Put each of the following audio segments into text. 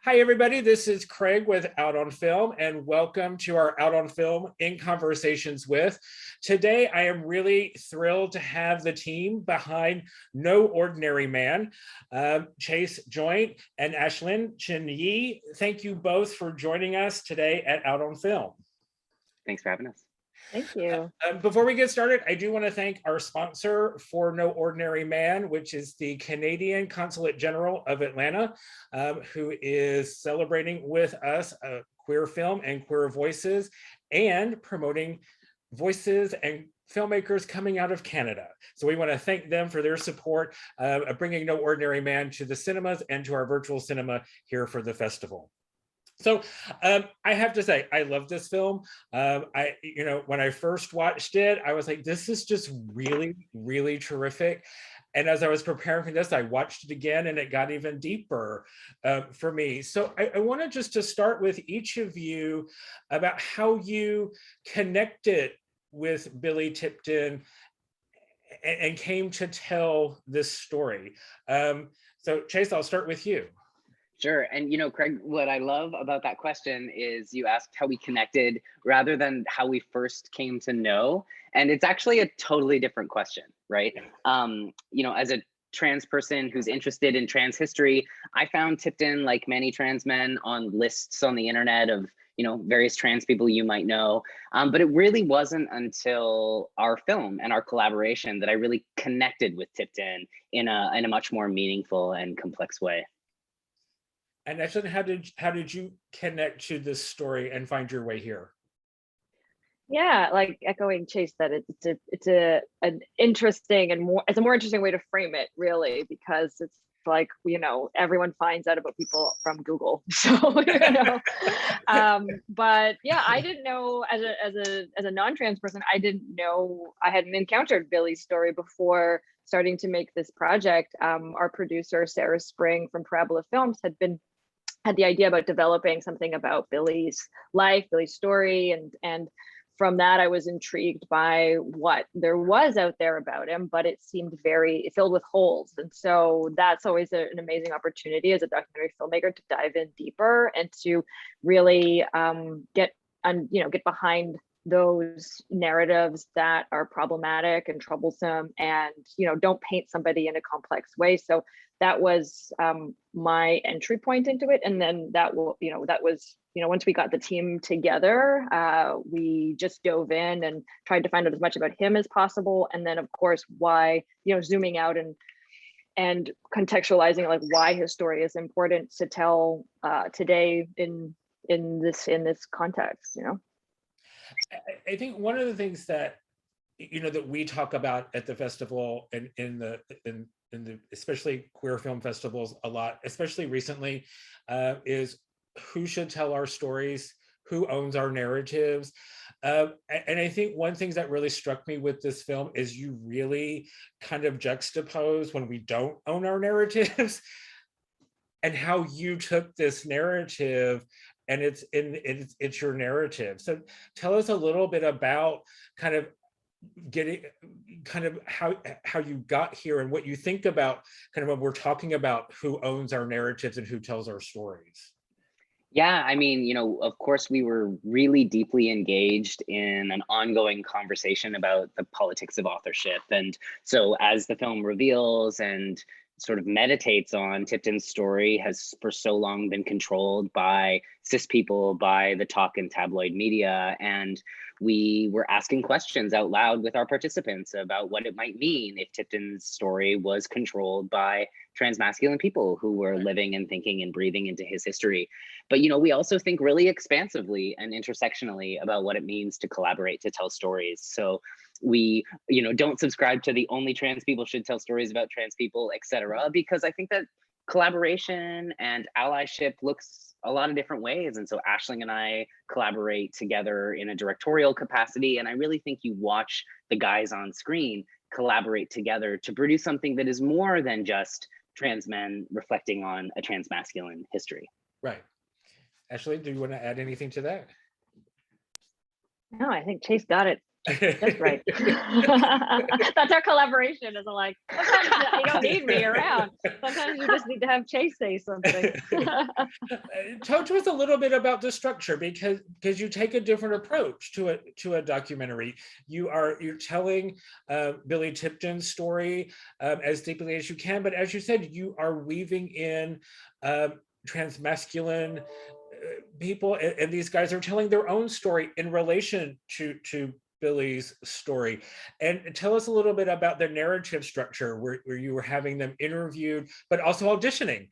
Hi, everybody. This is Craig with Out on Film, and welcome to our Out on Film in Conversations with. Today, I am really thrilled to have the team behind No Ordinary Man, Chase Joynt and Ashlyn Chin-Yee. Thank you both for joining us today at Out on Film. Thanks for having us. Thank you. Before we get started, I do want to thank our sponsor for No Ordinary Man, which is the Canadian Consulate General of Atlanta, who is celebrating with us queer film and queer voices and promoting voices and filmmakers coming out of Canada. So we want to thank them for their support of bringing No Ordinary Man to the cinemas and to our virtual cinema here for the festival. So I have to say, I love this film. When I first watched it, I was like, this is just really, really terrific. And as I was preparing for this, I watched it again and it got even deeper for me. So I wanted just to start with each of you about how you connected with Billy Tipton and came to tell this story. So Chase, I'll start with you. Sure. And, Craig, what I love about that question is you asked how we connected rather than how we first came to know. And it's actually a totally different question, right? As a trans person who's interested in trans history, I found Tipton, like many trans men, on lists on the internet of, various trans people you might know. But it really wasn't until our film and our collaboration that I really connected with Tipton in a much more meaningful and complex way. And actually, how did you connect to this story and find your way here? Yeah, like echoing Chase, that it's an interesting and it's a more interesting way to frame it, really, because it's like, everyone finds out about people from Google. So but yeah, I didn't know as a non-trans person, I hadn't encountered Billy's story before starting to make this project. Our producer Sarah Spring from Parabola Films had the idea about developing something about Billy's life, Billy's story. And from that, I was intrigued by what there was out there about him, but it seemed very filled with holes. And so that's always an amazing opportunity as a documentary filmmaker to dive in deeper and to really get behind those narratives that are problematic and troublesome and don't paint somebody in a complex way. So that was my entry point into it. And then that was once we got the team together, we just dove in and tried to find out as much about him as possible. And then of course, why, zooming out and contextualizing like why his story is important to tell today in this context, I think one of the things that that we talk about at the festival and in the especially queer film festivals a lot, especially recently, is who should tell our stories, who owns our narratives. And I think one thing that really struck me with this film is you really kind of juxtapose when we don't own our narratives and how you took this narrative and it's your narrative. So tell us a little bit about kind of how you got here and what you think about kind of when we're talking about who owns our narratives and who tells our stories. Yeah, I mean, of course, we were really deeply engaged in an ongoing conversation about the politics of authorship. And so as the film reveals and sort of meditates on, Tipton's story has for so long been controlled by cis people, by the talk and tabloid media. And we were asking questions out loud with our participants about what it might mean if Tipton's story was controlled by transmasculine people who were living and thinking and breathing into his history. But, we also think really expansively and intersectionally about what it means to collaborate, to tell stories. So we, don't subscribe to the only trans people should tell stories about trans people, et cetera, because I think that collaboration and allyship looks a lot of different ways. And so Aisling and I collaborate together in a directorial capacity. And I really think you watch the guys on screen collaborate together to produce something that is more than just trans men reflecting on a transmasculine history. Right. Ashley, do you want to add anything to that? No, I think Chase got it Just right. That's our collaboration. Is like, sometimes you don't need me around. Sometimes you just need to have Chase say something. Talk to us a little bit about the structure, because you take a different approach to a documentary. You're telling Billy Tipton's story as deeply as you can, but as you said, you are weaving in transmasculine people, and these guys are telling their own story in relation to Billy's story. And tell us a little bit about the narrative structure where you were having them interviewed, but also auditioning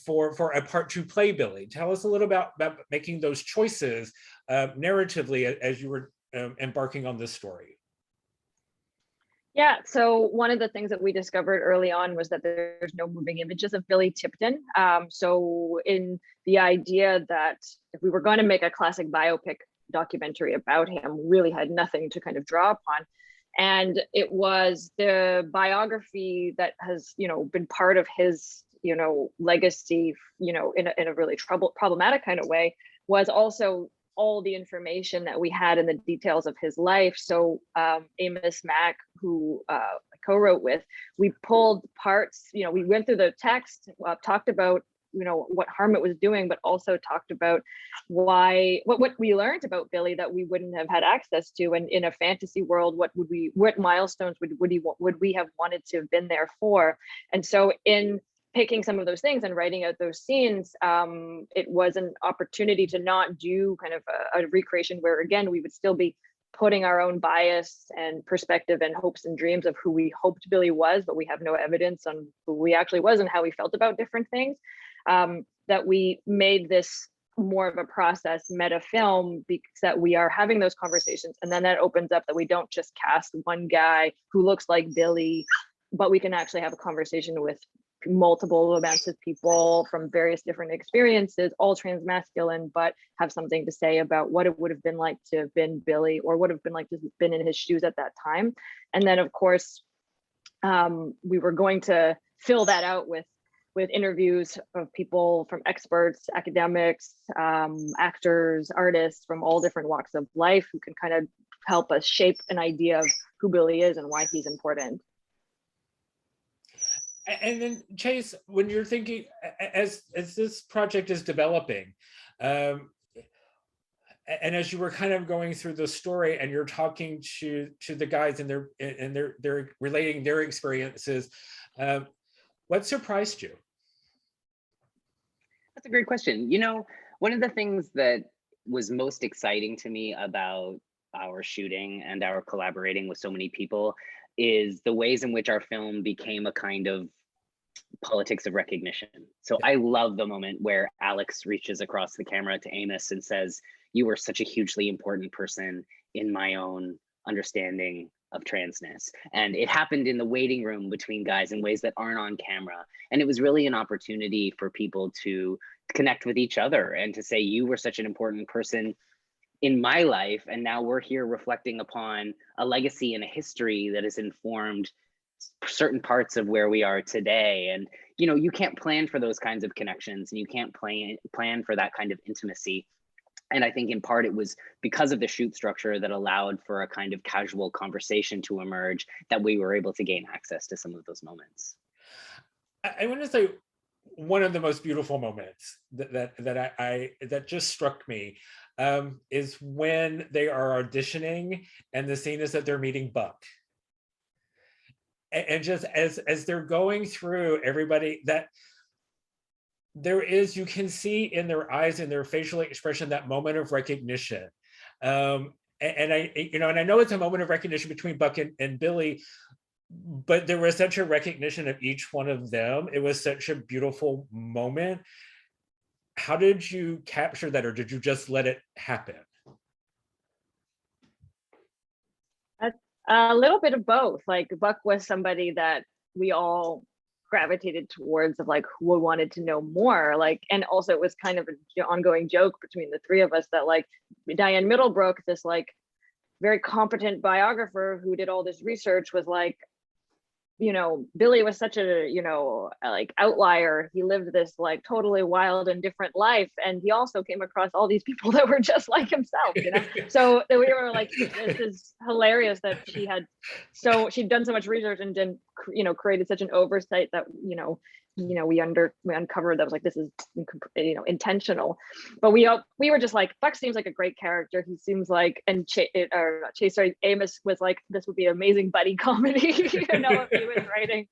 for a part to play Billy. Tell us a little about making those choices narratively as you were embarking on this story. Yeah, so one of the things that we discovered early on was that there's no moving images of Billy Tipton. So in the idea that if we were going to make a classic biopic documentary about him, we really had nothing to kind of draw upon. And it was the biography that has, been part of his, legacy, in a really problematic kind of way, was also all the information that we had in the details of his life. So Amos Mack, who I co-wrote with, we pulled parts, we went through the text, talked about, what harm it was doing, but also talked about what we learned about Billy that we wouldn't have had access to. And in a fantasy world, what milestones would we have wanted to have been there for? And so in picking some of those things and writing out those scenes, it was an opportunity to not do kind of a recreation where, again, we would still be putting our own bias and perspective and hopes and dreams of who we hoped Billy was, but we have no evidence on who he actually was and how he felt about different things. That we made this more of a process meta film, because that we are having those conversations, and then that opens up that we don't just cast one guy who looks like Billy, but we can actually have a conversation with multiple amounts of people from various different experiences, all transmasculine, but have something to say about what it would have been like to have been Billy, or what it would have been like to have been in his shoes at that time. And then of course, we were going to fill that out with interviews of people from experts, academics, actors, artists from all different walks of life, who can kind of help us shape an idea of who Billy is and why he's important. And then Chase, when you're thinking, as this project is developing, and as you were kind of going through the story and you're talking to the guys and they're relating their experiences, what surprised you? That's a great question. One of the things that was most exciting to me about our shooting and our collaborating with so many people is the ways in which our film became a kind of politics of recognition. So I love the moment where Alex reaches across the camera to Amos and says, "You were such a hugely important person in my own understanding of transness." And it happened in the waiting room between guys in ways that aren't on camera. And it was really an opportunity for people to connect with each other and to say, "You were such an important person in my life, and now we're here reflecting upon a legacy and a history that has informed certain parts of where we are today." And you can't plan for those kinds of connections, and you can't plan for that kind of intimacy. And I think in part it was because of the shoot structure that allowed for a kind of casual conversation to emerge that we were able to gain access to some of those moments. I want to say one of the most beautiful moments that just struck me is when they are auditioning and the scene is that they're meeting Buck. And just as they're going through everybody, that there is, you can see in their eyes and their facial expression that moment of recognition. And I know it's a moment of recognition between Buck and Billy, but there was such a recognition of each one of them. It was such a beautiful moment. How did you capture that, or did you just let it happen? A little bit of both. Like, Buck was somebody that we all gravitated towards, of like who wanted to know more. Like, and also it was kind of an ongoing joke between the three of us that like Diane Middlebrook, this like very competent biographer who did all this research, was like, Billy was such a, like outlier. He lived this like totally wild and different life. And he also came across all these people that were just like himself, So we were like, this is hilarious that she'd done so much research and then, created such an oversight that, we uncovered that was like, this is, intentional. But we were just like, Buck seems like a great character. He seems like, and Amos was like, this would be an amazing buddy comedy, if he was writing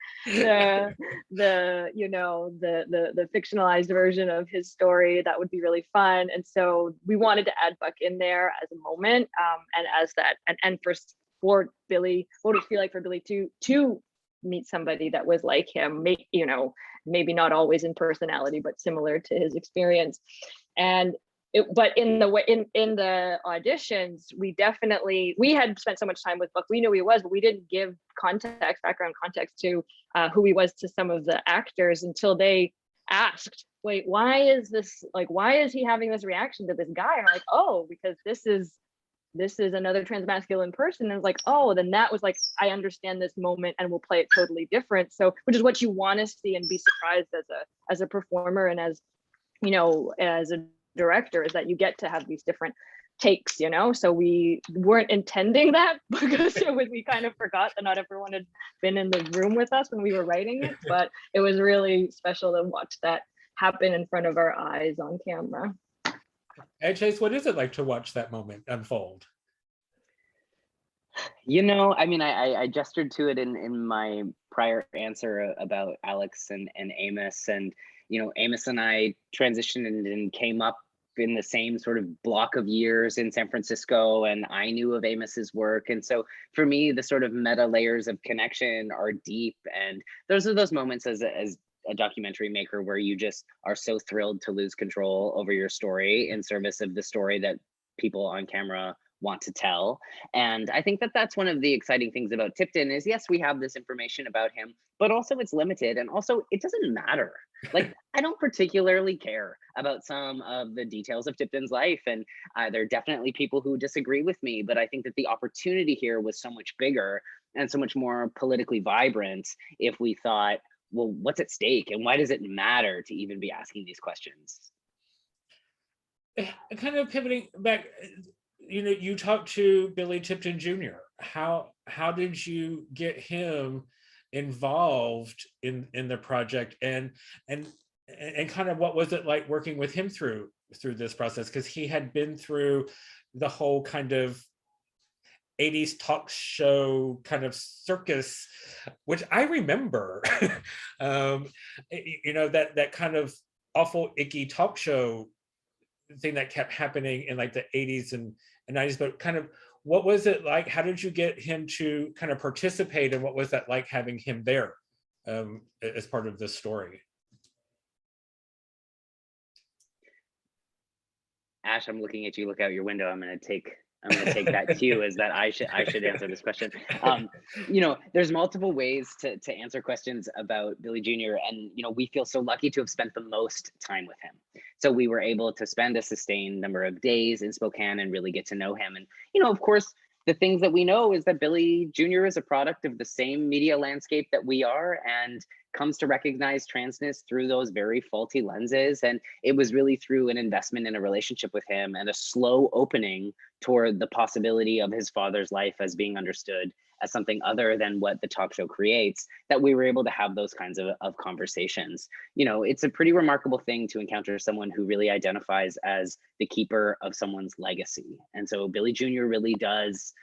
the fictionalized version of his story. That would be really fun. And so we wanted to add Buck in there as a moment, and as that, and for Billy, what would it feel like for Billy to meet somebody that was like him, maybe not always in personality, but similar to his experience. And but in the auditions, we had spent so much time with Buck. We knew who he was, but we didn't give background context to who he was to some of the actors until they asked, wait, why is he having this reaction to this guy? And I'm like, oh, because this is another transmasculine person. And it's like, oh, then that was like, I understand this moment and we'll play it totally different. So, which is what you want to see and be surprised as a performer and as a director, is that you get to have these different takes, So we weren't intending that because we kind of forgot that not everyone had been in the room with us when we were writing it, but it was really special to watch that happen in front of our eyes on camera. And Chase, what is it like to watch that moment unfold? I gestured to it in my prior answer about Alex and Amos, and Amos and I transitioned and came up in the same sort of block of years in San Francisco, and I knew of Amos's work. And so for me, the sort of meta layers of connection are deep, and those are those moments as a documentary maker where you just are so thrilled to lose control over your story in service of the story that people on camera want to tell. And I think that that's one of the exciting things about Tipton is, yes, we have this information about him, but also it's limited, and also it doesn't matter. Like, I don't particularly care about some of the details of Tipton's life, and there are definitely people who disagree with me, but I think that the opportunity here was so much bigger and so much more politically vibrant if we thought, well, what's at stake and why does it matter to even be asking these questions? Kind of pivoting back, you talked to Billy Tipton Jr. How did you get him involved in the project, and kind of what was it like working with him through this process? Because he had been through the whole kind of 80s talk show kind of circus, which I remember. That kind of awful icky talk show thing that kept happening in like the 80s and 90s. But kind of what was it like? How did you get him to kind of participate, and what was that like having him there as part of this story? Ash, I'm looking at you. Look out your window. I'm going to take that cue as that I should answer this question. There's multiple ways to answer questions about Billy Jr. And, we feel so lucky to have spent the most time with him. So we were able to spend a sustained number of days in Spokane and really get to know him. And, of course, the things that we know is that Billy Jr. is a product of the same media landscape that we are, and comes to recognize transness through those very faulty lenses. And it was really through an investment in a relationship with him and a slow opening toward the possibility of his father's life as being understood as something other than what the talk show creates, that we were able to have those kinds of conversations. It's a pretty remarkable thing to encounter someone who really identifies as the keeper of someone's legacy. And so Billy Jr. really does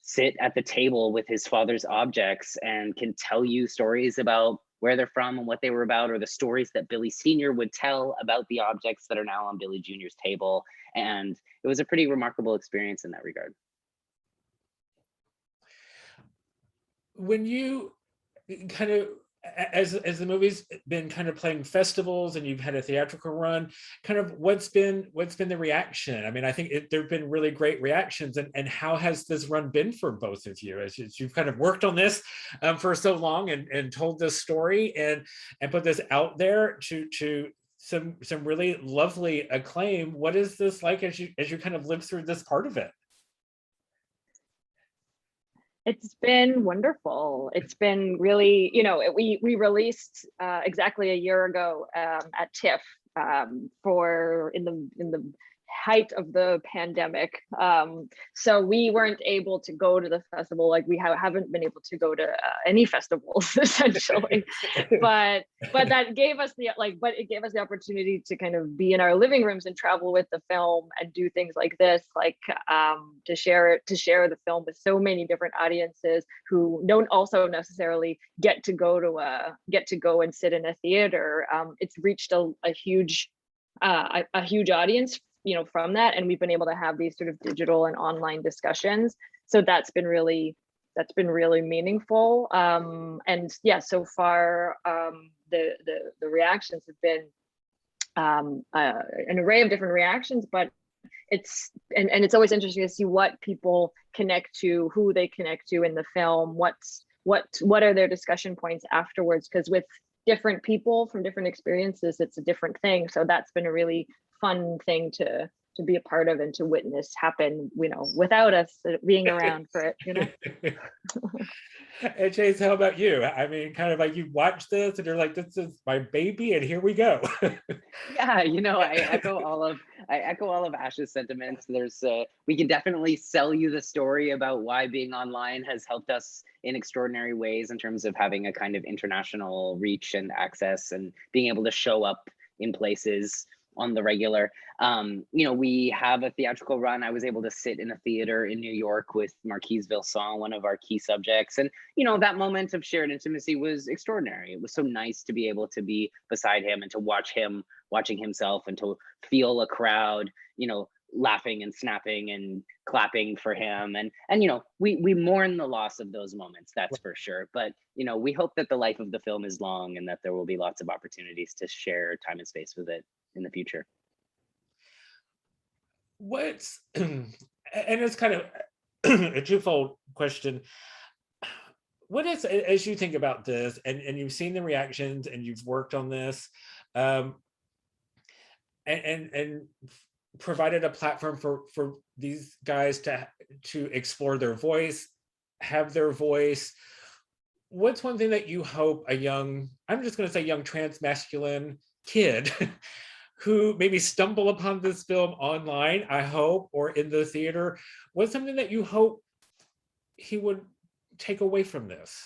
sit at the table with his father's objects and can tell you stories about where they're from and what they were about, or the stories that Billy Sr. would tell about the objects that are now on Billy Jr.'s table. And it was a pretty remarkable experience in that regard. When you kind of, as the movie's been kind of playing festivals and you've had a theatrical run, kind of what's been the reaction? I mean, I think there've been really great reactions, and how has this run been for both of you as you've kind of worked on this for so long and told this story and put this out there to some really lovely acclaim? What is this like as you kind of live through this part of it? It's been wonderful. It's been really, we released exactly a year ago at TIFF for in the height of the pandemic. So we weren't able to go to the festival. Like we haven't been able to go to any festivals essentially, but that gave us it gave us the opportunity to kind of be in our living rooms and travel with the film and do things like this, to share the film with so many different audiences who don't also necessarily get to go and sit in a theater. It's reached a huge audience from that, and we've been able to have these sort of digital and online discussions, so that's been really meaningful. And yeah, so far the reactions have been an array of different reactions, but it's always interesting to see what people connect to, who they connect to in the film, what are their discussion points afterwards, because with different people from different experiences, it's a different thing. So that's been a really fun thing to be a part of and to witness happen, without us being around for it. And Chase, how about you? I mean, kind of like you watch this and you're like, this is my baby, and here we go. Yeah, I echo all of Ash's sentiments. We can definitely sell you the story about why being online has helped us in extraordinary ways in terms of having a kind of international reach and access and being able to show up in places on the regular. We have a theatrical run. I was able to sit in a theater in New York with Marquise Vilson, one of our key subjects. And, that moment of shared intimacy was extraordinary. It was so nice to be able to be beside him and to watching himself and to feel a crowd, laughing and snapping and clapping for him. And we mourn the loss of those moments, that's for sure. But, we hope that the life of the film is long and that there will be lots of opportunities to share time and space with it in the future. And it's kind of a twofold question. What is, as you think about this, and you've seen the reactions and you've worked on this, and provided a platform for these guys to explore their voice, have their voice. What's one thing that you hope I'm just going to say young trans masculine kid who maybe stumble upon this film online, I hope, or in the theater, what's something that you hope he would take away from this?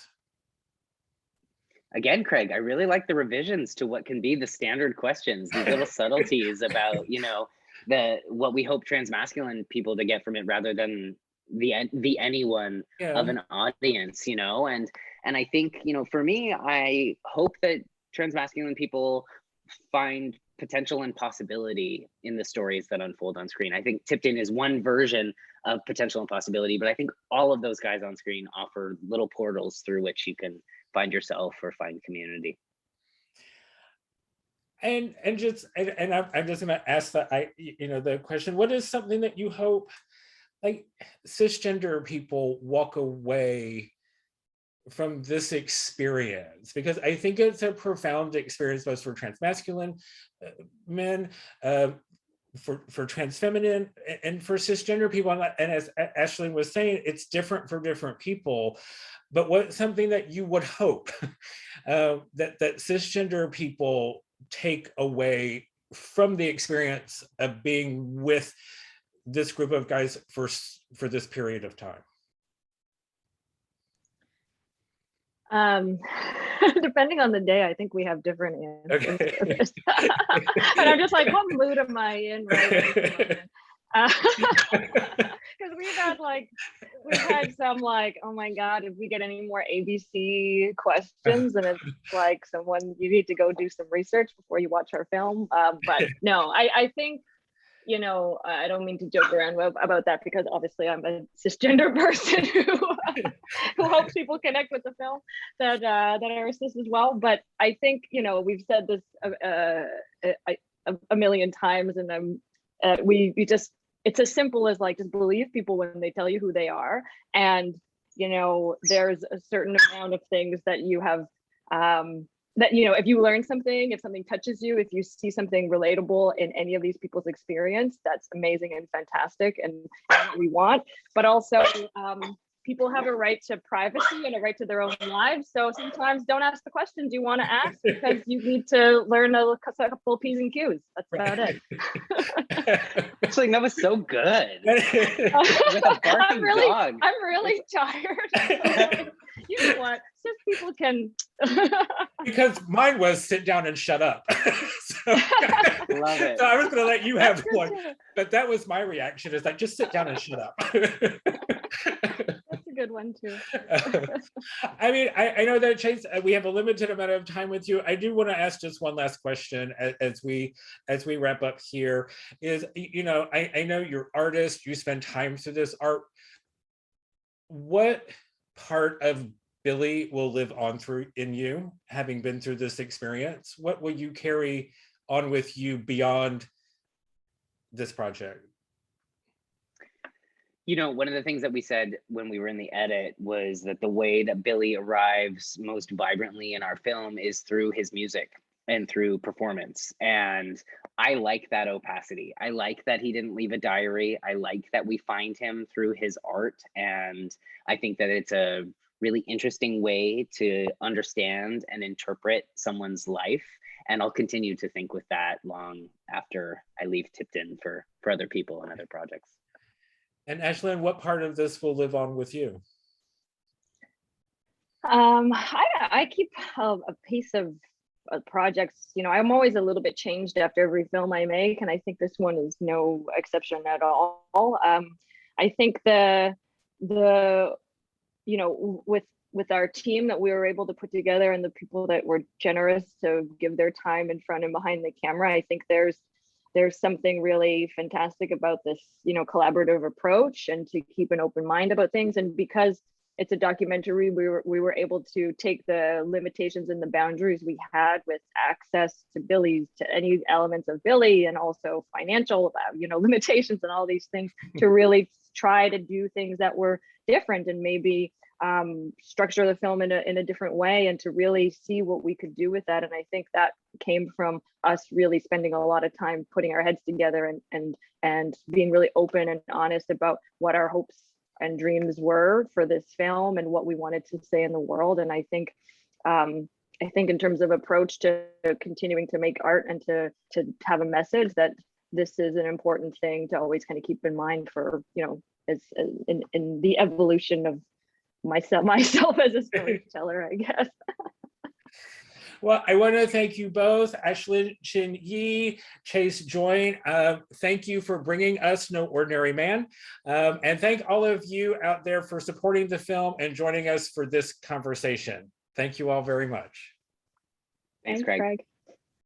Again, Craig, I really like the revisions to what can be the standard questions, these little subtleties about, what we hope trans masculine people to get from it, rather than the anyone of an audience, and I think, for me, I hope that trans masculine people find potential and possibility in the stories that unfold on screen. I think Tipped In is one version of potential and possibility, but I think all of those guys on screen offer little portals through which you can find yourself or find community. And I'm just going to ask that the question: what is something that you hope, like, cisgender people walk away from this experience? Because I think it's a profound experience, both for trans masculine men, for trans feminine, and for cisgender people. And as Ashley was saying, it's different for different people. But what's something that you would hope that cisgender people take away from the experience of being with this group of guys for this period of time? Depending on the day, I think we have different answers. Okay. And I'm just like, what mood am I in right now? Because we've had some like, oh my God, if we get any more ABC questions, and it's like, you need to go do some research before you watch our film. But no, I think, I don't mean to joke around about that, because obviously I'm a cisgender person who hopes people connect with the film that are cis as well. But I think, we've said this a million times, and it's as simple as like, just believe people when they tell you who they are. And, there's a certain amount of things that you have, that, if you learn something, if something touches you, if you see something relatable in any of these people's experience, that's amazing and fantastic and what we want. But also, people have a right to privacy and a right to their own lives. So sometimes don't ask the questions you want to ask because you need to learn a couple of P's and Q's. That's about it. Actually, that was so good. With a I'm barking dog. really tired. You know what? Since people can. Because mine was sit down and shut up. Love it. So I was going to let you have That's good one, too. but that was my reaction, is like, just sit down and shut up. That's a good one too. I mean, I know that, Chase, we have a limited amount of time with you. I do want to ask just one last question as we wrap up here. Is, you know, I know you're artist, you spend time through this art. What part of Billy will live on through in you, having been through this experience? What will you carry on with you beyond this project? You know, one of the things that we said when we were in the edit was that the way that Billy arrives most vibrantly in our film is through his music and through performance. And I like that opacity. I like that he didn't leave a diary. I like that we find him through his art. And I think that it's a really interesting way to understand and interpret someone's life. And I'll continue to think with that long after I leave Tipton for other people and other projects. And Ashlyn, what part of this will live on with you? I keep a piece of projects. You know, I'm always a little bit changed after every film I make, and I think this one is no exception at all. I think the you know, with our team that we were able to put together and the people that were generous to give their time in front and behind the camera, I think there's something really fantastic about this, you know, collaborative approach and to keep an open mind about things. And because it's a documentary, we were able to take the limitations and the boundaries we had with access to Billy's, to any elements of Billy, and also financial, you know, limitations and all these things, to really try to do things that were different and maybe structure the film in a different way, and to really see what we could do with that. And I think that came from us really spending a lot of time putting our heads together and being really open and honest about what our hopes and dreams were for this film and what we wanted to say in the world. And I think in terms of approach to continuing to make art and to have a message, that this is an important thing to always kind of keep in mind for, you know, as in the evolution of myself as a storyteller, I guess. Well, I want to thank you both, Ashlyn Chin-Yee, Chase Joynt. Thank you for bringing us No Ordinary Man. And thank all of you out there for supporting the film and joining us for this conversation. Thank you all very much. Thanks, Craig.